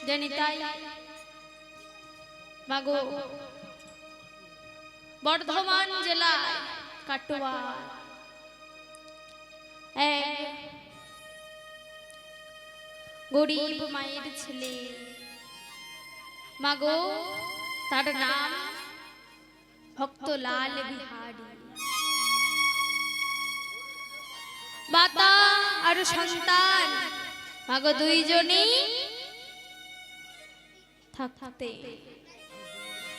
জানি তাই মাগো বর্ধমান জেলায় কাটোয়া এক গরিব মায়ের ছেলে মাগো তার নাম ভক্তলাল বিহারী। মাতা আর সন্তান মাগো দুইজনই থাকতে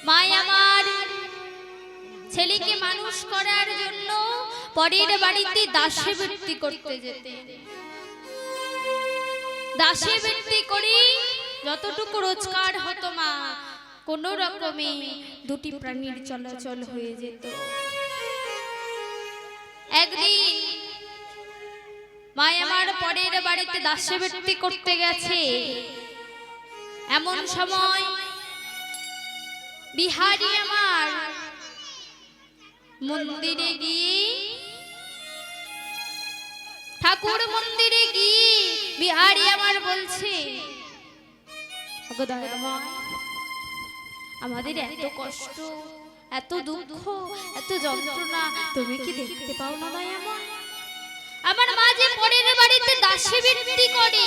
মা আমার ছেলেকে মানুষ করার জন্য পরের বাড়িতে দাসী বৃত্তি করতে যেতে। দাসী বৃত্তি করে যতটুকু রোজগার হতো মা কোন রকমে দুটি প্রাণীর চলাচল হয়ে যেত। একদিন মা আমার পরের বাড়িতে দাসী বৃত্তি করতে গেছে, এমন সময় বিহারী আমার মন্দিরে গিয়ে ঠাকুর মন্দিরে গিয়ে বিহারী আমার বলছে, আমাদের এত কষ্ট, এত দুঃখ, এত যন্ত্রণা তুমি কি দেখতে পাও না দয়াময়? আমার মা যে পরের বাড়িতে দাসী বৃত্তি করে,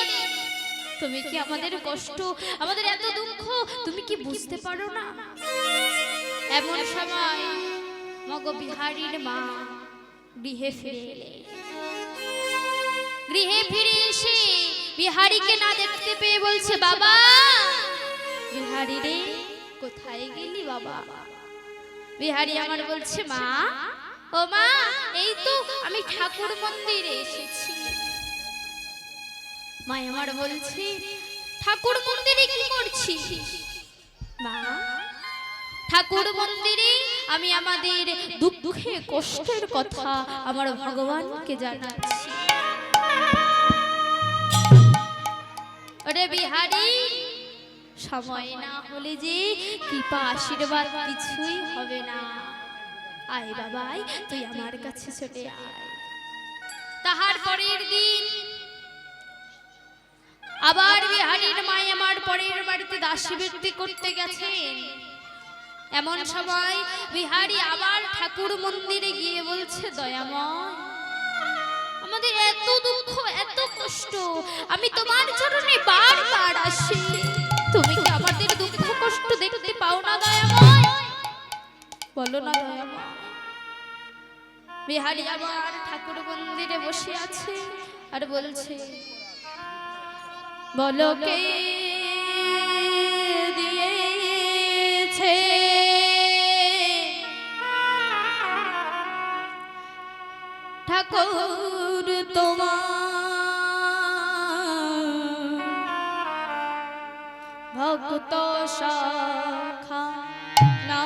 তুমি কি আমাদের কষ্ট, আমাদের এত দুঃখ তুমি কি বুঝতে পারো না? এমন সময় মগো বিহারীর মা গৃহে ফিরে এলে। গৃহে ফিরে এসে বিহারীকে না দেখতে পেয়ে বলছে, বাবা বিহারী রে কোথায় গেলি বাবা? বিহারী আমার বলছে, মা ও মা এই তো আমি ঠাকুর মন্দিরে এসেছি। মা আমার বলছে, ঠাকুর মন্দিরে কি করছিস? মা ঠাকুর মন্দিরে আমি আমাদের দুঃখে কষ্টের কথা আমার ভগবানকে জানাচ্ছি। ওরে বিহারী, সময় না হলে যে কৃপা আশীর্বাদ কিছুই হবে না। আয় বাবা তুই আমার কাছে চলে আয়। তাহার পরের দিন আবার বিহারীর মা আমার পরের বাড়িতে দাসী বৃত্তি করতে গেছেন। এমন সময় বিহারী আবার ঠাকুর মন্দিরে গিয়ে বলছে, দয়াময় আমাদের এত দুঃখ, এত কষ্ট, আমি তোমার চরণে বারবার আসি, তুমি কি আমাদের দুঃখ কষ্ট দেখতে পাও না দয়াময়? বলো না দয়াময়। বিহারী আবার ঠাকুর মন্দিরে বসে আছে আর বলছে, বলো কে দিয়েছে ঠাকুর তোমার ভক্ত শাখা না?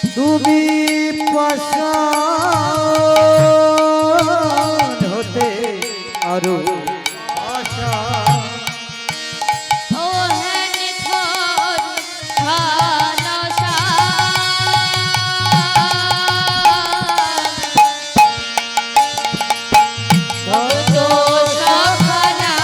তুমি পাষাণ হতে আরো আশা। ও হ্যাঁ নিথর ভালোবাসা ভক্ত সখানা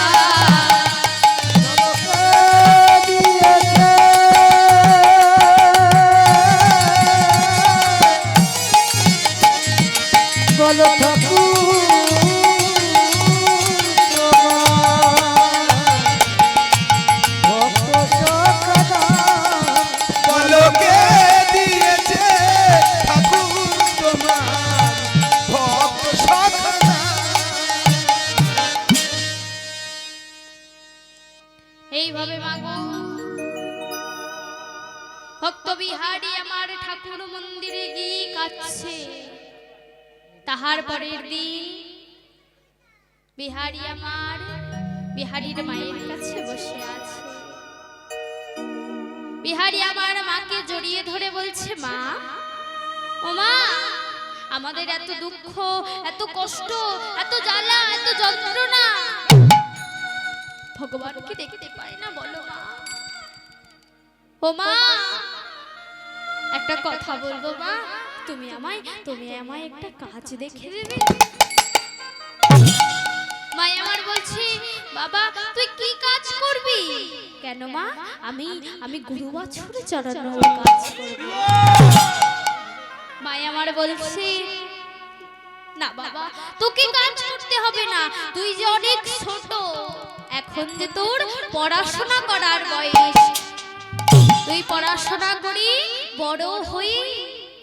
এইভাবে মাগো ভক্ত বিহারী আমার ঠাকুর মন্দিরে গিয়ে কাঁদছে। তাহার পরের দিন বিহারী আমার বিহারীর মায়ের কাছে বসে আছে। বিহারী আমার মাকে জড়িয়ে ধরে বলছে, মা, ও মা, আমাদের এত দুঃখ, এত কষ্ট, এত জ্বালা, এত যন্ত্রণা ভগবানকে দেখতে পাই না, বলো মা। ও মা, একটা কথা বলবো মা, তুমি আমায় একটা কাজ দেখে দেবে। মা আমার বলছে, বাবা তুই কি কাজ করবি? কেন মা? আমি গরু বাছুর চড়ানোর কাজ করব। মা আমার বলছে, না বাবা, তোকে কাজ করতে হবে না, তুই যে অনেক ছোট, এখন যে তোর পড়াশোনা করার বয়স, তুই পড়াশোনা করি বড় হই,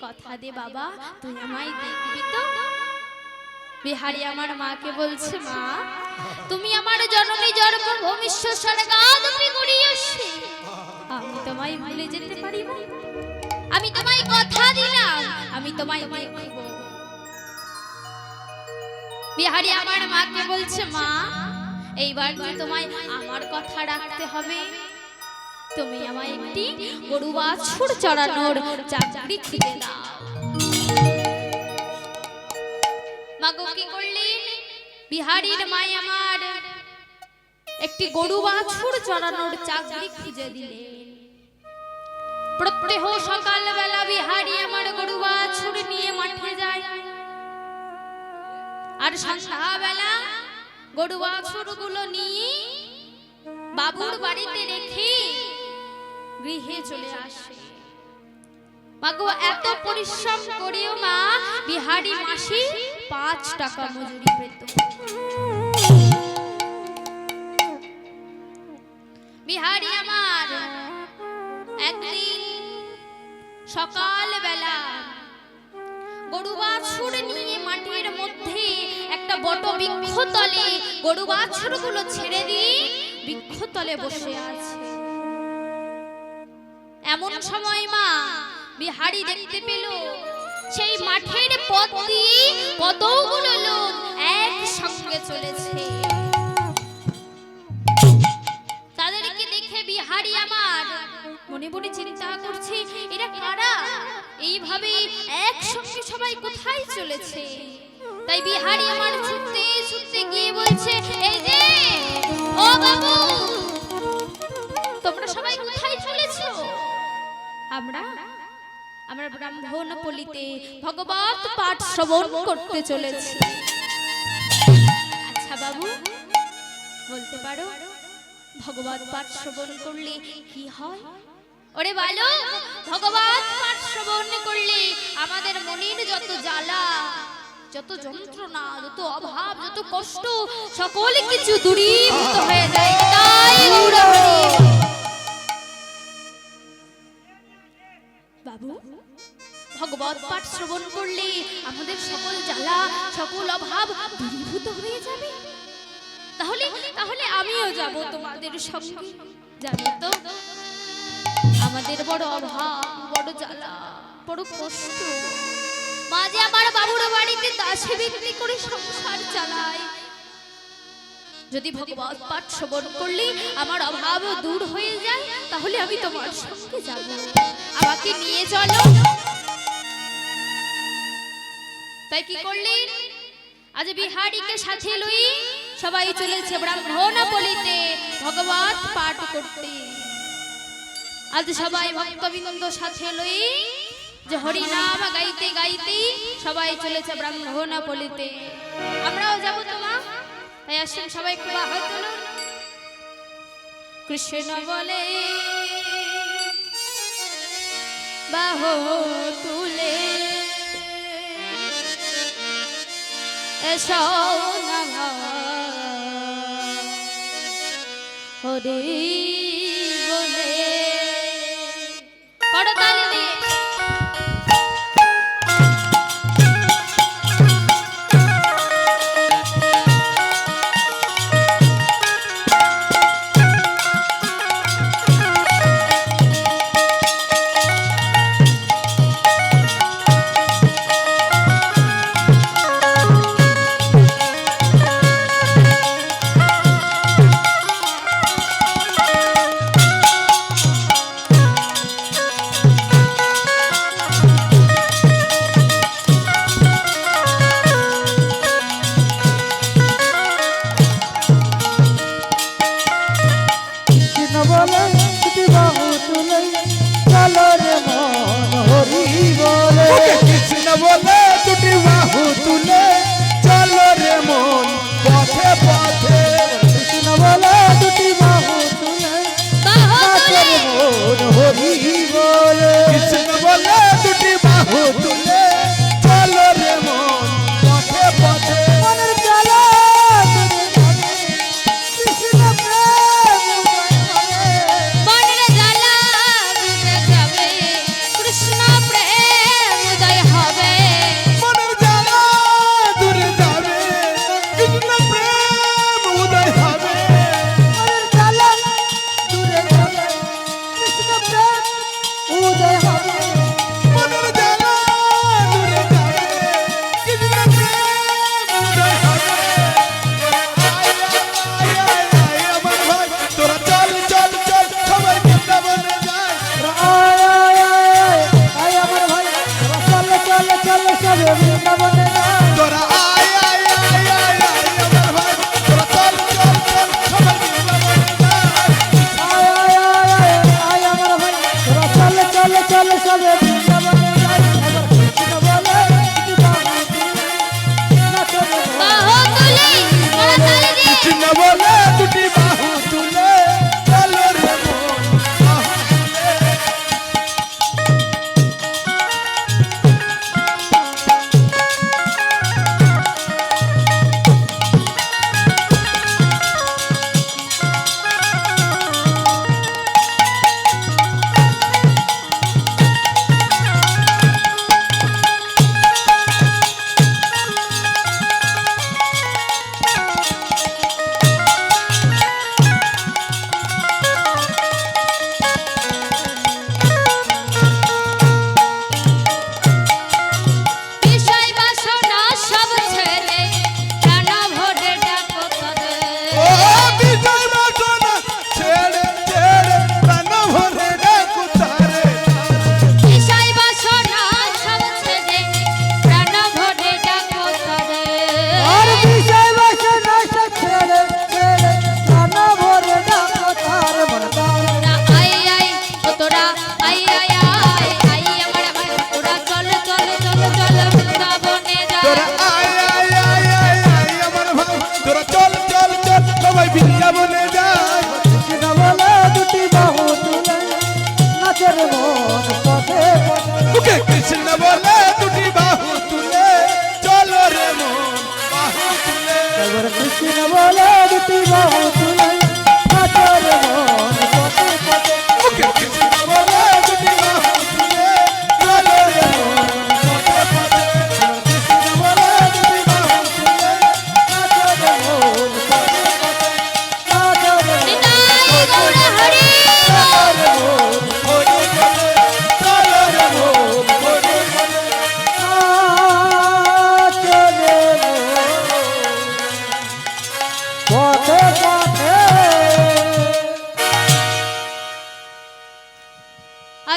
কথা দে বাবা তুই আমায় দেখবি তো। বিহারী আমার মাকে বলছে, মা, তুমি আমার জননী জন্ম ভূমিষ্ঠ স্বর্গাদপি করিয়াছি, আমি তোমায় ভুলে যেতে পারি না। আমি তোমায় কথা দিলাম, আমি তোমায় দেখব। বিহারী আমার মাকে বলছে, মা, এইবার যে তোমায় আমার কথা রাখতে হবে, তুমি আমায় একটি গরু বাছুর চড়ানোর চাকরি খুঁজে দাও। মাগো কি করলেন? বিহারীর মা আমার একটি গরু বাছুর চড়ানোর চাকরি খুঁজে দিলেন। প্রত্যেহ সকালবেলা বিহারী আমার গরু বাছুর নিয়ে মাঠে যায়, আর সন্ধ্যাবেলা গরু বাছুরগুলো নিয়ে বাবুর বাড়িতে রেখে গৃহে চলে আসে। মাগো এত পরিশ্রম করেও মা বিহারী মাসে 5 টাকা মজুরি পেত। বিহারী আমার একদিন সকালবেলা গরু বাছুর নিয়ে মাটির মধ্যে একটা বট বৃক্ষতলে গরু বাছুরগুলো ছেড়ে দিয়ে বৃক্ষতলে বসে আছে। এমন সময় মা বিহারী দেখতে পেল সেই মাঠের পথ দিয়ে কতগুলো লোক একসঙ্গে চলেছে। তাদেরকে দেখে বিহারী আমার মনে মনে চিন্তা করছে, এরা কারা? এইভাবে একসঙ্গে সবাই কোথায় চলেছে? তাই বিহারী আমার ছুটতে ছুটতে গিয়ে বলছে, এই যে ও বাবু, তোমরা সবাই কোথায় চলেছো? আমরা ব্রাহ্মণপল্লীতে ভগবত পাঠ শ্রবণ করতে চলেছি। আচ্ছা বাবু, বলতে পারো ভগবত পাঠ শ্রবণ করলে কি হয়? ওরে বলো, ভগবত পাঠ শ্রবণ করলে আমাদের মনের যত জ্বালা, যত যন্ত্রণা, যত অভাব, যত কষ্ট, সকল কিছু দূরীভূত হয়ে যায়। তাই বাবু, ভগবত পাঠ শ্রবণ করলে আমাদের সকল জ্বালা, সকল অভাব দূরীভূত হয়ে যাবে। তাহলে আমিও যাব তোমাদের সঙ্গে। জানো তো আমাদের বড় অভাব, বড় জ্বালা, বড় কষ্ট। মা যে আমার বাবুর বাড়িতে দাসী বিক্রি করে সংসার চালায়, যদি ভগবত পাঠ শ্রবণ করলে আমার অভাব দূর হয়ে যায়, তাহলে আমি তোমার সঙ্গে যাব, আমাকে নিয়ে চলো। তাই কি করলেন? আজ বিহারীকে সাথে লই সবাই চলেছে ব্রাহ্মণপল্লীতে ভগবত পাঠ করতে। আজ সবাই ভক্তবৃন্দ সাথে লই যে হরি নাম গাইতে গাইতে সবাই চলেছে ব্রাহ্মণপল্লীতে। আমরাও যাব তো মা? তাই আসেন সবাই একটু বাহা তুলুন। কৃষ্ণ বলে বাহ তুলে এসো নমঃ হরি বলে করতালি দিয়ে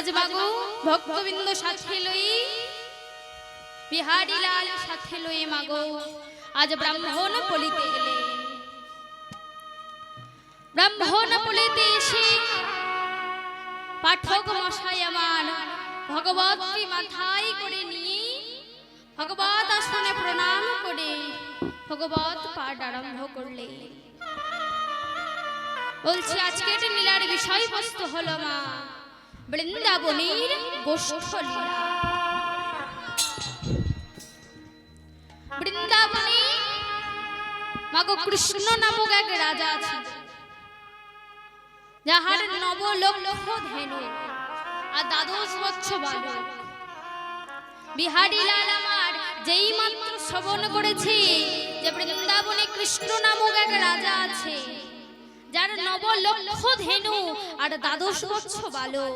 আজ মাগো ভক্তবৃন্দ সাথে লই বিহারী লাল সাথে লই মাগো আজ ব্রাহ্মণ পলিতে এলেন। ব্রাহ্মণ পলিতে এসে পাঠক মশাই আমার ভগবতী মাথায় করে নিয়ে ভগবত আসনে প্রণাম করে ভগবত পাঠ আরম্ভ করলে। বলছি আজকের লীলার বিষয়বস্তু হলো মা বৃন্দাবনের গোষ্ঠ লীলা। বৃন্দাবনে মাগো কৃষ্ণ নামক এক রাজা আছে, যাহার 9 লক্ষ ধেনু আর 12 বৎসর বালক। বিহারী লাল আমার যেই মাত্র শ্রবণ করেছে যে বৃন্দাবনে কৃষ্ণ নামক এক রাজা আছে, যার 9 লক্ষ ধেনু আর 12 বৎসর বালক,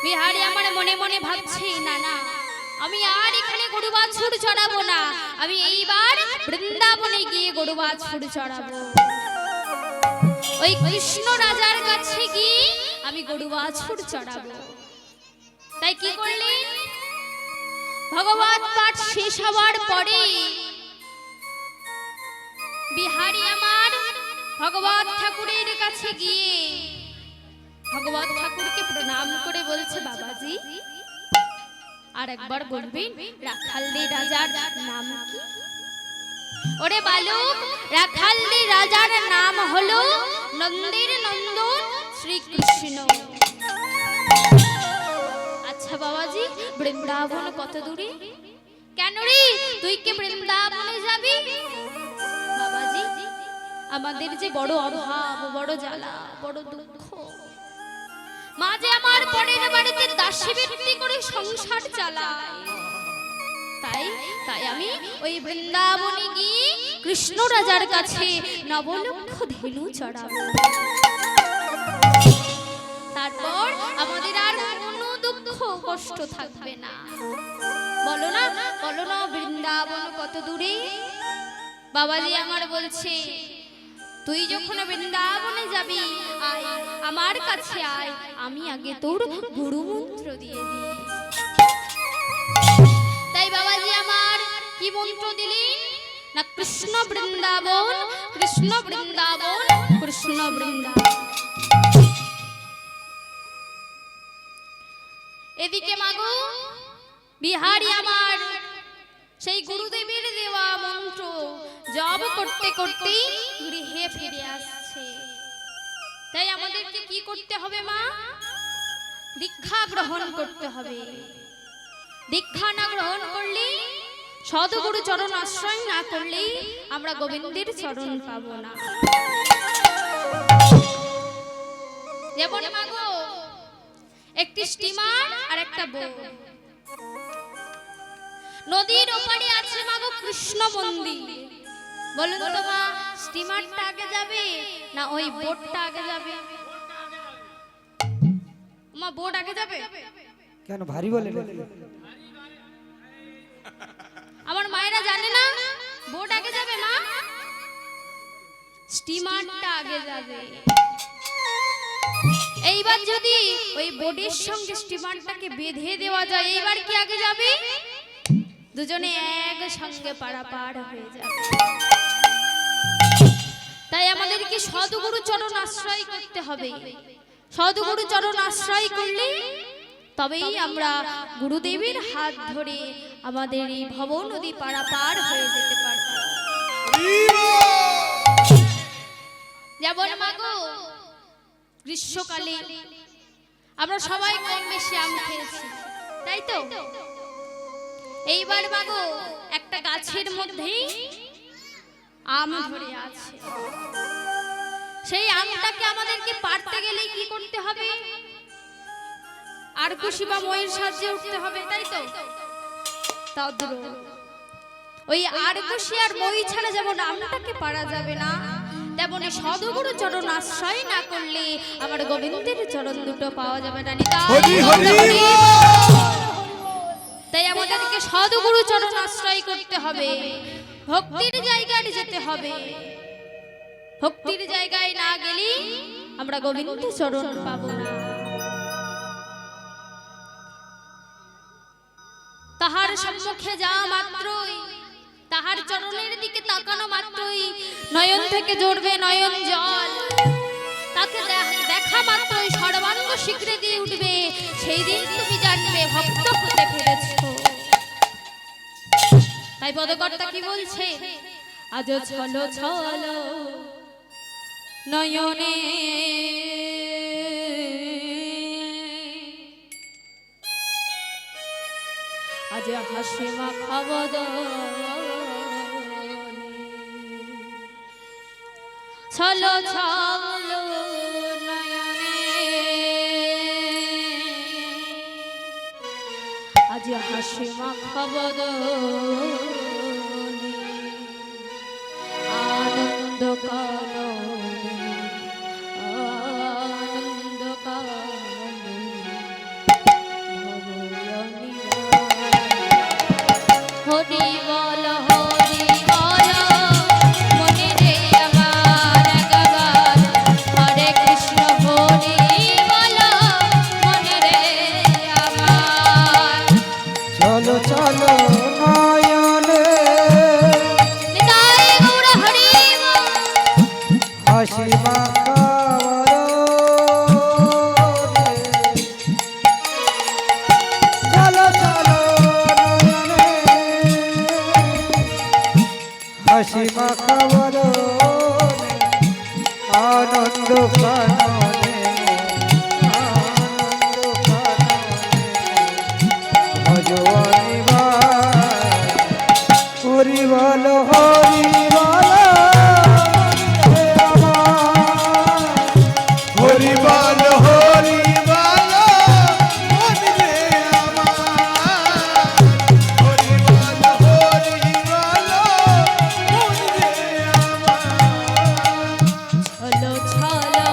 বিহারী আমার মনে মনে ভাবছে না না আমি আর এখানে গরু বাছুর চড়াবো না, আমি এইবার বৃন্দাবনে গিয়ে গরু বাছুর চড়াবো। ওই কৃষ্ণ রাজার কাছে গিয়ে আমি গরু বাছুর চড়াবো। তাই কি করলেন, ভগবত পাঠ শেষ হওয়ার পরে বিহারী আমার ভগবত ঠাকুরের কাছে গিয়ে ভগবত ঠাকুরকে প্রণাম করে বলছে, বাবাজি আর একবার বলবেন রাখালদি রাজার নাম কি? ওরে বালক, রাখালদি রাজার নাম হলো নন্দের নন্দন শ্রীকৃষ্ণ। আচ্ছা বাবাজি, বৃন্দাবন কত দূরে? কেন রে, তুই কি বৃন্দাবনে যাবি? বাবাজি আমাদের যে বড় অভাব, বড় জ্বালা, বড় দুঃখ, মা যে আমার পরের বাড়িতে দাসী বৃত্তি করে সংসার চালায়, তাই আমি ওই বৃন্দাবনে গিয়ে কৃষ্ণ রাজার কাছে 9 লক্ষ ধেনু চড়াবো। তারপর আমাদের আর কোনো দুঃখ কষ্ট থাকবে না। বলো না বলো না বৃন্দাবন কত দূরে? বাবাজি আমার বলছে, তুই যখন বৃন্দাবনে যাবি আয় আমার কাছে আয়, আমি আগে তোর গুরু মন্ত্র দিয়ে দিই। তাই বাবাজি আমার কি মন্ত্র দিলেন না, কৃষ্ণ বৃন্দাবন কৃষ্ণ বৃন্দাবন কৃষ্ণ বৃন্দাবন। এদিকে মাগো বিহারী আমার সেই গুরুদেবের দেওয়া মন্ত্র জপ করতে করতে গৃহে ফিরে আসছে। তাই আমাদেরকে কি করতে হবে মা? দীক্ষা গ্রহণ করতে হবে। দীক্ষা না গ্রহণ করলে, সদ্গুরু চরণ আশ্রয় না করলে আমরা গোবিন্দের চরণ পাবো না। যেমন মাগো একটি স্টিমার আর একটা বোট, নদীর ওপারে আছে মাগো কৃষ্ণ মন্দির। বলুন তো মা, স্টিমারটা আগে যাবে না ওই বোটটা আগে যাবে? মা বোট আগে যাবে কেন? ভারী বলে আমার মায়েরা জানে না বোট আগে যাবে মা, স্টিমারটা আগে যাবে। এইবার যদি ওই বোটের সঙ্গে স্টিমারটাকে বেঁধে দেওয়া যায়, এইবার কি আগে যাবে? দুজনে এক সঙ্গে পারাপার হয়ে যাবে। তাই আমাদেরকে সদ্গুরু চরণ আশ্রয় করতে হবে। সদ্গুরু চরণ আশ্রয় করলে তবেই আমরা গুরুদেবের হাত ধরে আমাদের এই ভব নদী পারাপার হয়ে যেতে পারব। যেমন মাগো গ্রীষ্মকালে আমরা সবাই কম বেশি আম খেয়েছি, তাই তো? এইবার মাগো একটা গাছের মধ্যেই আম ধরে আছে, সেই আমটাকে আমাদেরকে পাড়তে গেলে কি করতে হবে? আরকুশি বা ময়ের সাহায্যে উঠতে হবে, তাই তো? ওই আরকুশি আর মই ছাড়া যেমন আমটাকে পারা যাবে না, তেমনি সদ্গুরু চরণ আশ্রয় না করলে আমার গোবিন্দের চরণ দুটো পাওয়া যাবে না। তাই আমাদেরকে সদ্গুরু চরণ আশ্রয় করতে হবে, ভক্তির জায়গায় যেতে হবে। ভক্তির জায়গায় না গেলে আমরা গোবিন্দ চরণ পাবো না। সম্মুখে যাওয়া মাত্রই, তাহার চরণের দিকে তাকানো মাত্রই নয়ন থেকে ঝরবে নয়ন জল। তাকে দেখা মাত্রই সর্বাঙ্গ শিখরে দিয়ে উঠবে, সেই দিন তুমি জানবে ভক্ত হতে পেরেছো। তাই পদকর্তা কি বলছে, আজ ছলো ছলো নয়নে আজ হাসি মাখা বদনে, ছলো ছলো নয়নে আজ হাসি মাখা বদনে, আনন্দ কাননে আনন্দ কাননে ভবয়নী হরি বল মনে রে আমার একবার, হরে কৃষ্ণ হরি বল মনে রে আমার। চলো চলো নয়নে নিতাই গৌর হরি বল। হাসি মাখা বদনে। চলো চলো নয়নে হাসি মাখা বদনে, আনন্দ কাননে আনন্দ কাননে ভজনি হরি বল হরি বল হরি বল হরি বল মনে রে আমার, হরি বল হরি বল মনে রে আমার। ছলো ছলো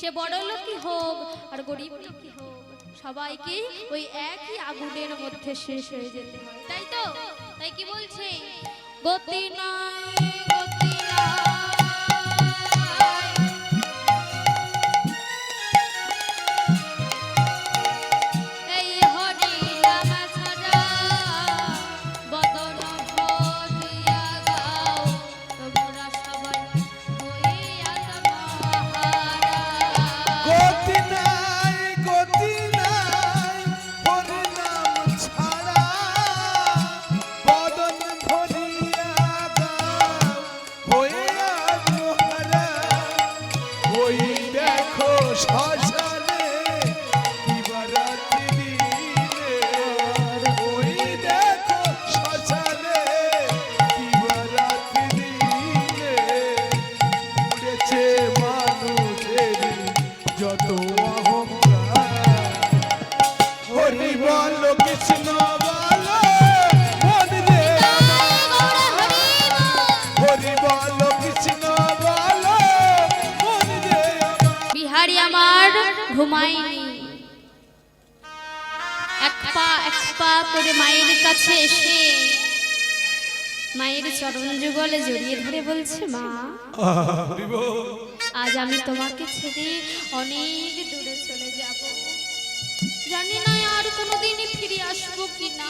সে বড় লোকই হোক আর গরিব লোকই হোক, সবাইকে ওই একই আগুনের মধ্যে শেষ হয়ে যেতে হয়, তাই তো? তাই কি বলছে? গতি নাই গতি নাই, এই হরি নাম ছাড়া বদন ভরিয়া গাও, তোমরা সবাই হইয়া আত্মহারা। গতি নাই হরি নাম ছাড়া বদন ভরিয়া গাও হইয়া আত্মহারা। ওই দেখো শ্মশানে দিবারাত্রি দিনে, ওই দেখো শ্মশানে দিবারাত্রি দিনে উড়েছে মানুষের যত অহংকার। হরি বল কৃষ্ণ বল মন রে আমার, হরি বল কৃষ্ণ বল মন রে আমার। বিহারি আমার ঘুমায়নি, এক পা করে মায়ের কাছে এসে মায়ের চরণ যুগলে জড়িয়ে ধরে বলছে, মা আজ আমি তোমাকে ছেড়ে অনেক দূরে চলে যাব, জানি না আর কোনোদিনই ফিরে আসবো কিনা,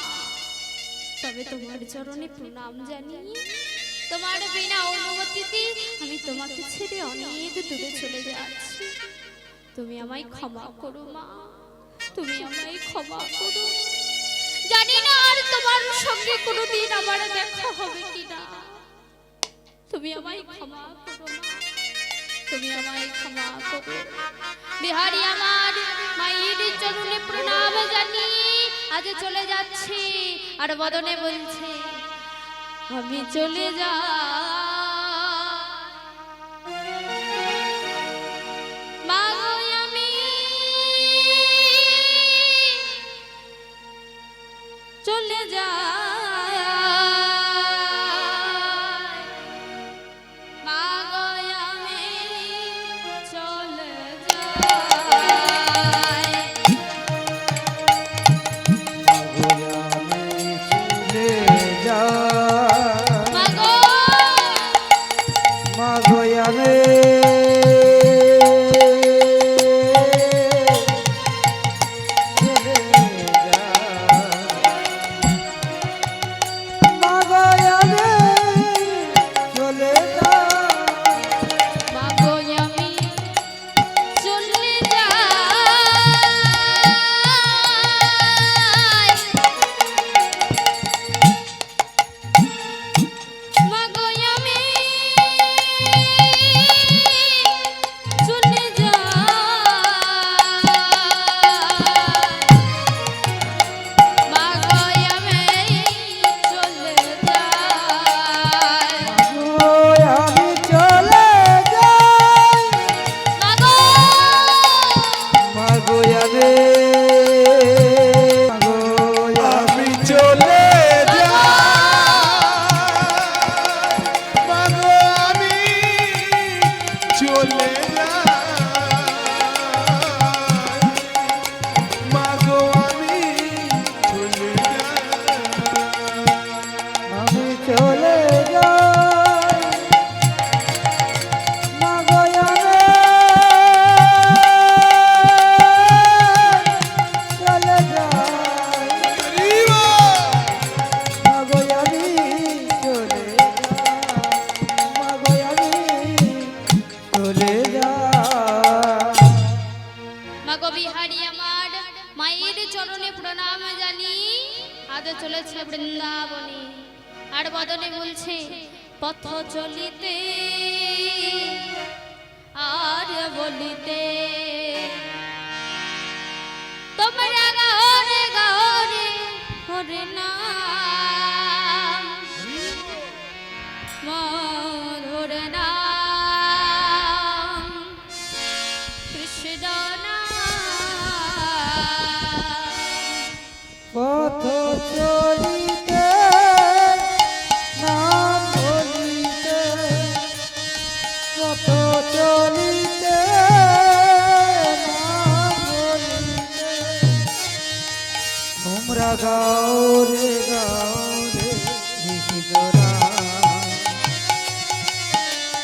তবে তোমার চরণে প্রণাম জানিয়ে তোমার বিনা অনুমতিতে আমি তোমাকে ছেড়ে অনেক দূরে চলে যাচ্ছি, তুমি আমায় ক্ষমা করো মা, তুমি আমায় ক্ষমা করো, জানি না আর তোমার সঙ্গে কোনোদিন আমার দেখা হবে কিনা, তুমি আমায় ক্ষমা করো মা, তুমি আমায় ক্ষমা করো। বিহারি আমার মায়ের চরণে প্রণাম জানিয়ে আজ চলে যাচ্ছে, আর বদনে বলছে, আমি চলে যা মা গো, আমি চলে যা মা গো, আমি চলে যাই। আমি চলে যাই, মা গো, মাগো আমি চলে যাই, মাগো আমি চলে যাই, মা গো, আমি চলে যাই, মা গো, আমি চলে যাই, মা গো, আমি চলে যাই, মাগো আমি চলে যাই, মা গো, মাগো আমি আমি চলে যাই, মাগো আমি চলে যাই, মাগো আমি চলে যাই। আমি চলে যাই, মাগো আমি চলে যাই, মাগো আমি চলে যাই, মাগো আমি চলে যাই। মাগো বিহারি আমার মায়ের চরণে প্রণাম জানি আজ চলেছে বৃন্দাবনে, আর বদনে বলছে, পথ চলিতে আর বলিতে তোমরা গাওরে গাওরে হরে নাম, মধুর নাম, কৃষ্ণ নাম। পথ চলিতে নাম বলিতে, পথ চলিতে গাও রে কৃষ্ণ নাম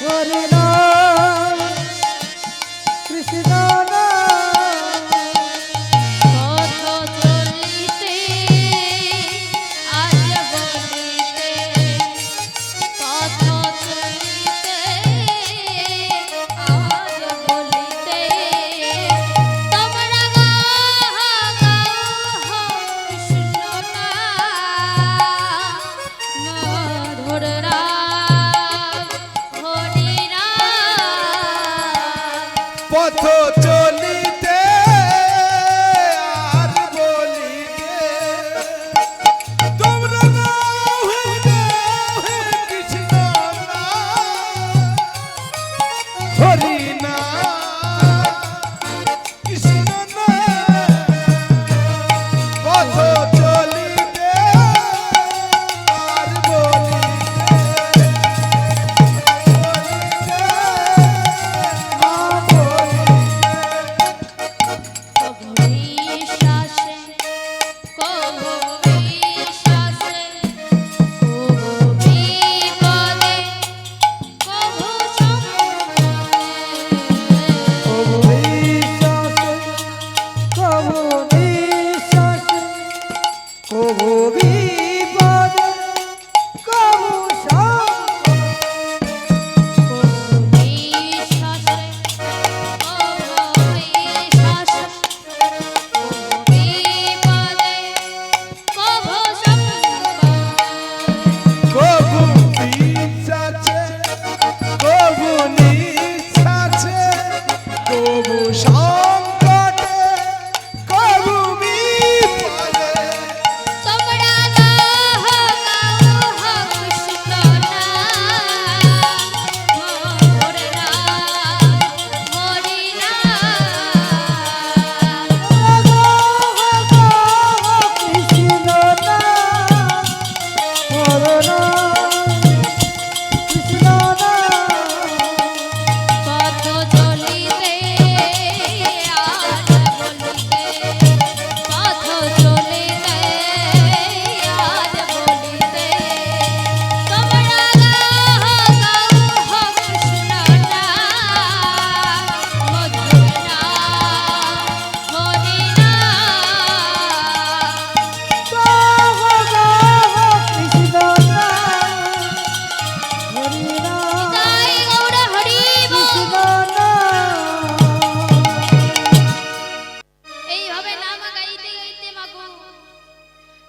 হরে নাম কৃষ্ণ নাম পথ চলিতে আজ বলিতে পথ চলিতে আজ বলিতে তোমরা গাও কৃষ্ণ নাম মধুর রাম হরি রাম পথ চলিতে আর বলিতে তোমরা গাও হে কৃষ্ণ নাম হরি নাম কৃষ্ণ নাম পথ চলিতে আর কবু বিশ্বাসে কবু বিশ্বাসে কবু বিপদে কবু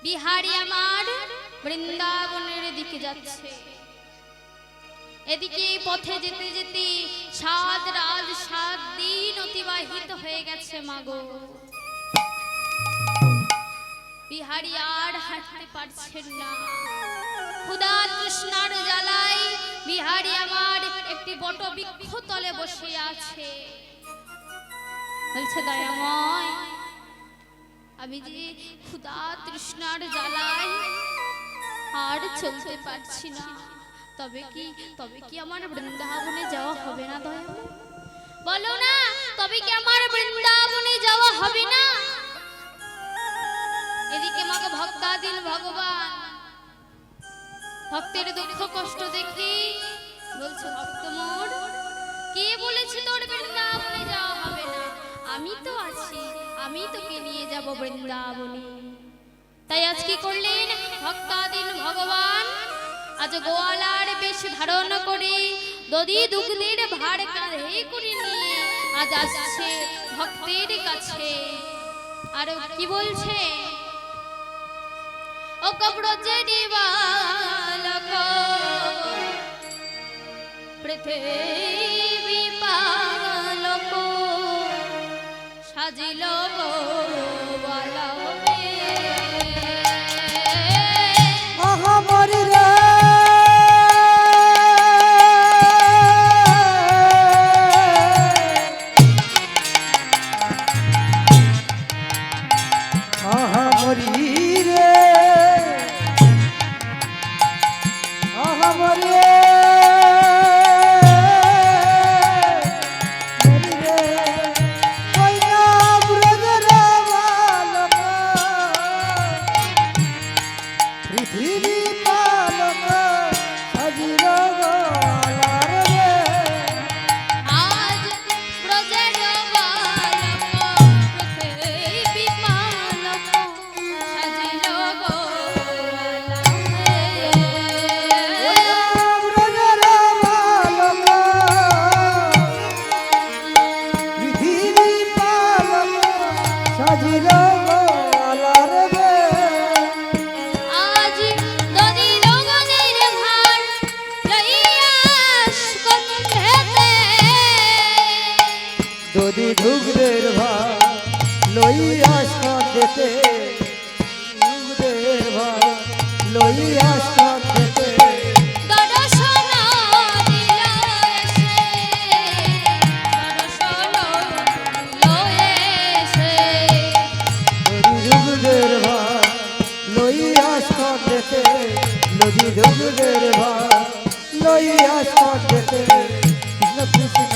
বিহারী আমার বৃন্দাবনের দিকে যাচ্ছে। এদিকে পথে যেতে যেতে 7 রাত 7 দিন অতিবাহিত হয়ে গেছে মাগো। বিহারী আর হাঁটতে পারছেন না, ক্ষুধা তৃষ্ণার জ্বালায় বিহারী আমার একটি বট বৃক্ষ তলে বসে আছে। বলছে দয়াময়, আমি যে ক্ষুধা তৃষ্ণার জ্বালায় আর চলতে পারছি না, তবে কি আমার বৃন্দাবনে যাওয়া হবে না? দয়াময় বলো না, তবে কি আমার বৃন্দাবনে যাওয়া হবে না? এদিকে মাকে ভক্তাধীন ভগবান ভক্তের দুঃখ কষ্ট দেখি বলছে, ভক্ত মোর, কে বলেছে তোর বৃন্দাবনে যাওয়া হবে না? আমি তো আছি, আমি তোকে নিয়ে যাব বৃন্দাবনে। তাই আজ কি করলেন ভক্তাধীন ভগবান? আজ গোয়ালার বেশ ধারণ করে দধি দুগ্ধের ভার কাঁধে করে নিয়ে আজ আসছে ভক্তের কাছে। আর কি বলছে? ও কব্রজেরি বালক পৃথিবী পালক সাজিল গোয়ালবে। মহামরি রে মহামরি রে মহামরি মরি রে কইনা ব্রজ রে পৃথিবী পালক সাজিল গলার রে আজ ব্রজের বালক পৃথিবী পালক সাজিল ব্রজের বালক পৃথিবী পালক সাজিল গলার রে আজ নদী লগনের ভার লইয়াস কন্ধেতে যদি দুগ্ধের ভার লইয়া স্কন্ধেতে দুগ্ধের ভার লইয়া স্কন্ধেতে দর্শন দিল এসে দর্শন লয়ে এসে যদি দুগ্ধের ভার লইয়া স্কন্ধেতে যদি দুগ্ধের ভার লইয়া স্কন্ধেতে কৃষ্ণ কৃষ্ণ